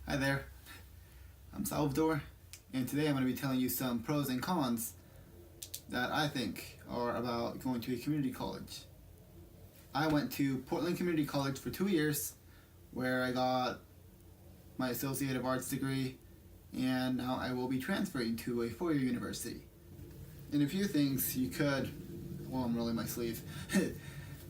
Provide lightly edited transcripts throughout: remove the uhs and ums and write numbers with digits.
Hi there, I'm Salvador, and today I'm going to be telling you some pros and cons that I think are about going to a community college. I went to Portland Community College for 2 years, where I got my Associate of Arts degree, and now I will be transferring to a four-year university. And a few things you could, well, I'm rolling my sleeve.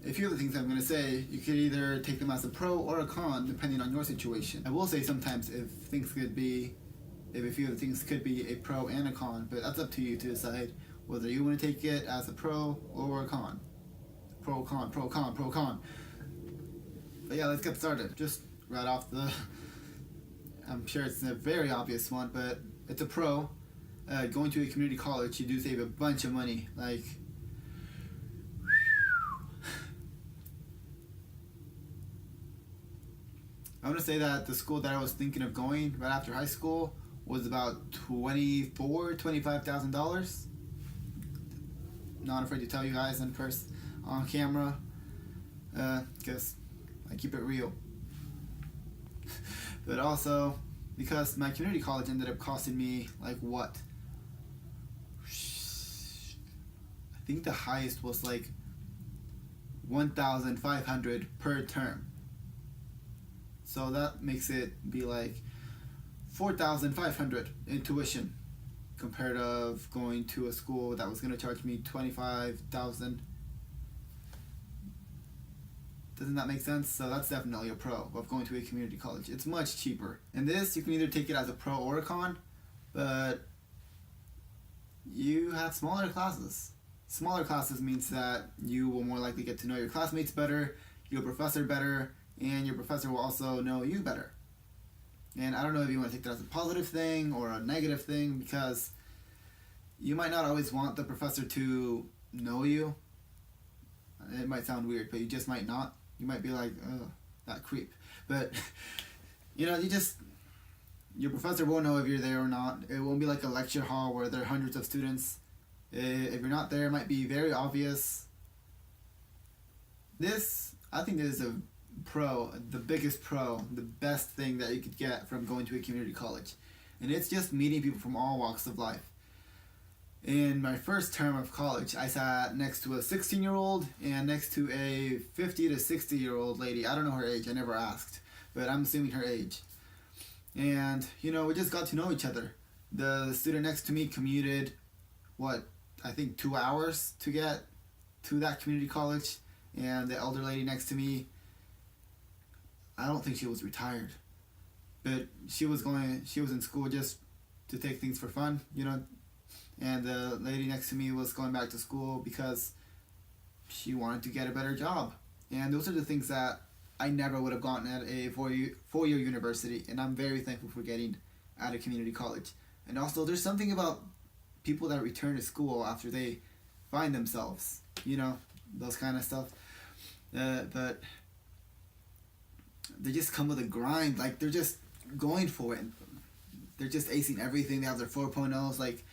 A few of the things I'm going to say, you could either take them as a pro or a con, depending on your situation. I will say sometimes if a few of the things could be a pro and a con, but that's up to you to decide whether you want to take it as a pro or a con. Pro, con, pro, con, pro, con. But yeah, let's get started. Just right off the, I'm sure it's a very obvious one, but it's a pro. Going to a community college, you do save a bunch of money. Like, I want to say that the school that I was thinking of going right after high school was about $25,000. Not afraid to tell you guys in person, on camera, because I keep it real. But also because my community college ended up costing me like what? I think the highest was like 1,500 per term. So that makes it be like 4,500 in tuition compared to going to a school that was going to charge me 25,000. Doesn't that make sense? So that's definitely a pro of going to a community college. It's much cheaper. And this, you can either take it as a pro or a con, but you have smaller classes. Smaller classes means that you will more likely get to know your classmates better, your professor better, and your professor will also know you better. And I don't know if you want to take that as a positive thing or a negative thing, because you might not always want the professor to know you. It might sound weird, but you just might not. You might be like, oh, that creep. But, your professor won't know if you're there or not. It won't be like a lecture hall where there are hundreds of students. If you're not there, it might be very obvious. I think this is a pro, the biggest pro, the best thing that you could get from going to a community college. And it's just meeting people from all walks of life. In my first term of college, I sat next to a 16-year-old and next to a 50 to 60-year-old lady. I don't know her age, I never asked, but I'm assuming her age. And, we just got to know each other. The student next to me commuted, I think 2 hours to get to that community college. And the elder lady next to me, I don't think she was retired, but she was in school just to take things for fun, and the lady next to me was going back to school because she wanted to get a better job. And those are the things that I never would have gotten at a four-year university, and I'm very thankful for getting at a community college. And also, there's something about people that return to school after they find themselves, those kind of stuff. But they just come with a grind, like they're just going for it. They're just acing everything. They have their 4.0s, like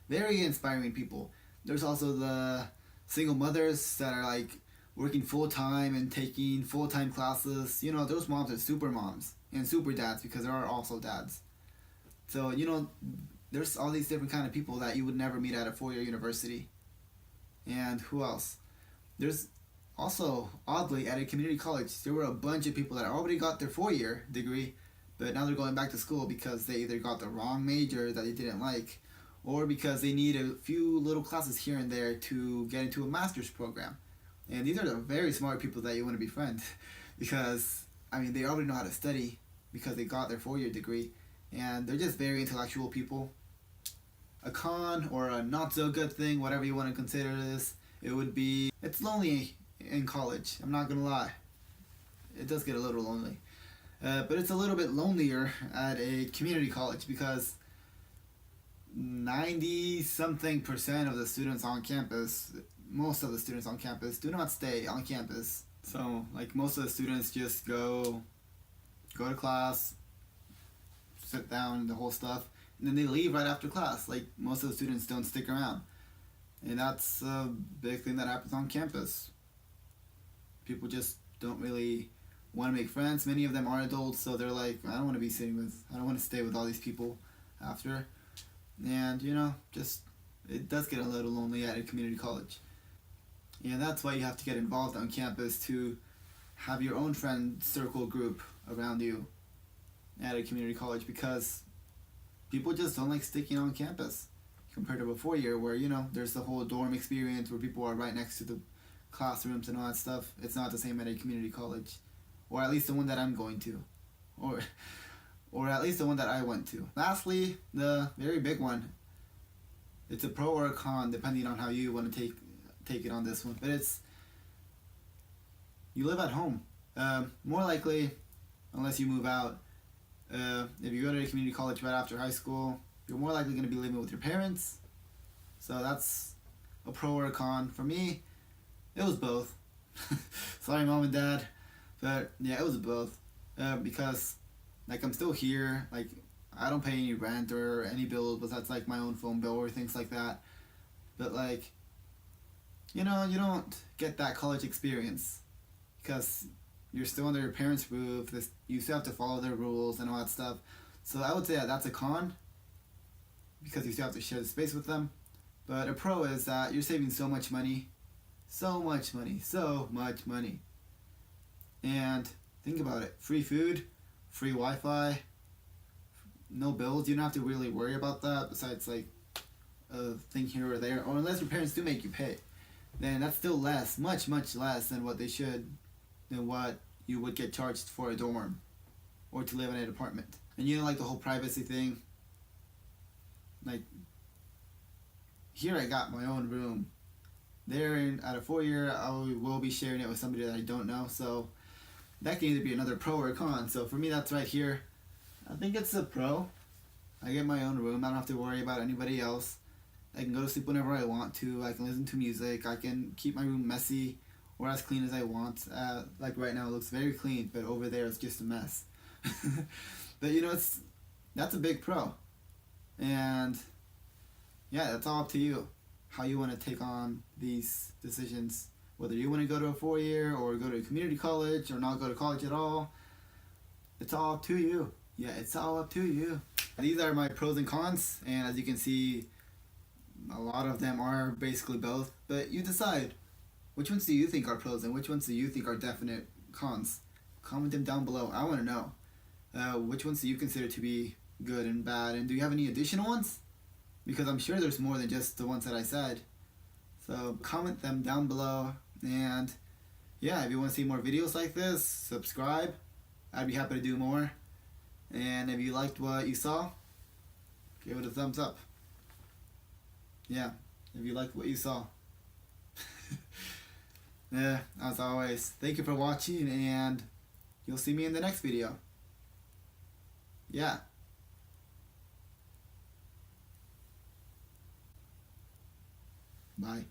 very inspiring people. There's also the single mothers that are like working full time and taking full time classes. Those moms are super moms and super dads, because there are also dads. So there's all these different kind of people that you would never meet at a four-year university. And who else? There's also, oddly, at a community college, there were a bunch of people that already got their four-year degree, but now they're going back to school because they either got the wrong major that they didn't like, or because they need a few little classes here and there to get into a master's program. And these are the very smart people that you want to befriend, because, they already know how to study because they got their four-year degree, and they're just very intellectual people. A con, or a not-so-good thing, whatever you want to consider this, it's lonely in college. I'm not gonna lie, it does get a little lonely, but it's a little bit lonelier at a community college, because 90-something% of the students on campus, most of the students on campus, do not stay on campus. So like most of the students just go to class, sit down, the whole stuff, and then they leave right after class. Like most of the students don't stick around. And that's a big thing that happens on campus. People just don't really want to make friends. Many of them are adults, so they're like, I don't want to be I don't want to stay with all these people after. And, just, it does get a little lonely at a community college. And that's why you have to get involved on campus to have your own friend circle group around you at a community college, because people just don't like sticking on campus compared to a 4-year where, there's the whole dorm experience where people are right next to the classrooms and all that stuff. It's not the same at a community college, or at least the one that I'm going to, or at least the one that I went to. Lastly, the very big one. It's a pro or a con depending on how you want to take it on this one. But it's, you live at home. More likely, unless you move out. If you go to a community college right after high school, you're more likely going to be living with your parents. So that's a pro or a con. For me, it was both. Sorry, mom and dad. But yeah, it was both. Because, I'm still here. I don't pay any rent or any bills, but that's my own phone bill or things like that. But you don't get that college experience because you're still under your parents' roof. You still have to follow their rules and all that stuff. So I would say that's a con, because you still have to share the space with them. But a pro is that you're saving so much money. So much money. So much money. And think about it. Free food, free Wi-Fi, no bills. You don't have to really worry about that besides a thing here or there. Or unless your parents do make you pay. Then that's still less. Much, much less than what you would get charged for a dorm or to live in an apartment. And the whole privacy thing. Here I got my own room. There at a 4-year, I will be sharing it with somebody that I don't know. So that can either be another pro or a con. So for me, that's right here. I think it's a pro. I get my own room. I don't have to worry about anybody else. I can go to sleep whenever I want to. I can listen to music. I can keep my room messy or as clean as I want. Right now, it looks very clean, but over there, it's just a mess. But that's a big pro. And yeah, that's all up to you. How you want to take on these decisions. Whether you want to go to a 4-year or go to a community college or not go to college at all. It's all up to you. Yeah, it's all up to you. These are my pros and cons. And as you can see, a lot of them are basically both. But you decide. Which ones do you think are pros and which ones do you think are definite cons? Comment them down below. I want to know. Which ones do you consider to be good and bad? And do you have any additional ones? Because I'm sure there's more than just the ones that I said. So comment them down below. And yeah, if you want to see more videos like this, subscribe. I'd be happy to do more. And if you liked what you saw, give it a thumbs up. Yeah, if you liked what you saw. Yeah, as always, thank you for watching, and you'll see me in the next video. Yeah. Bye.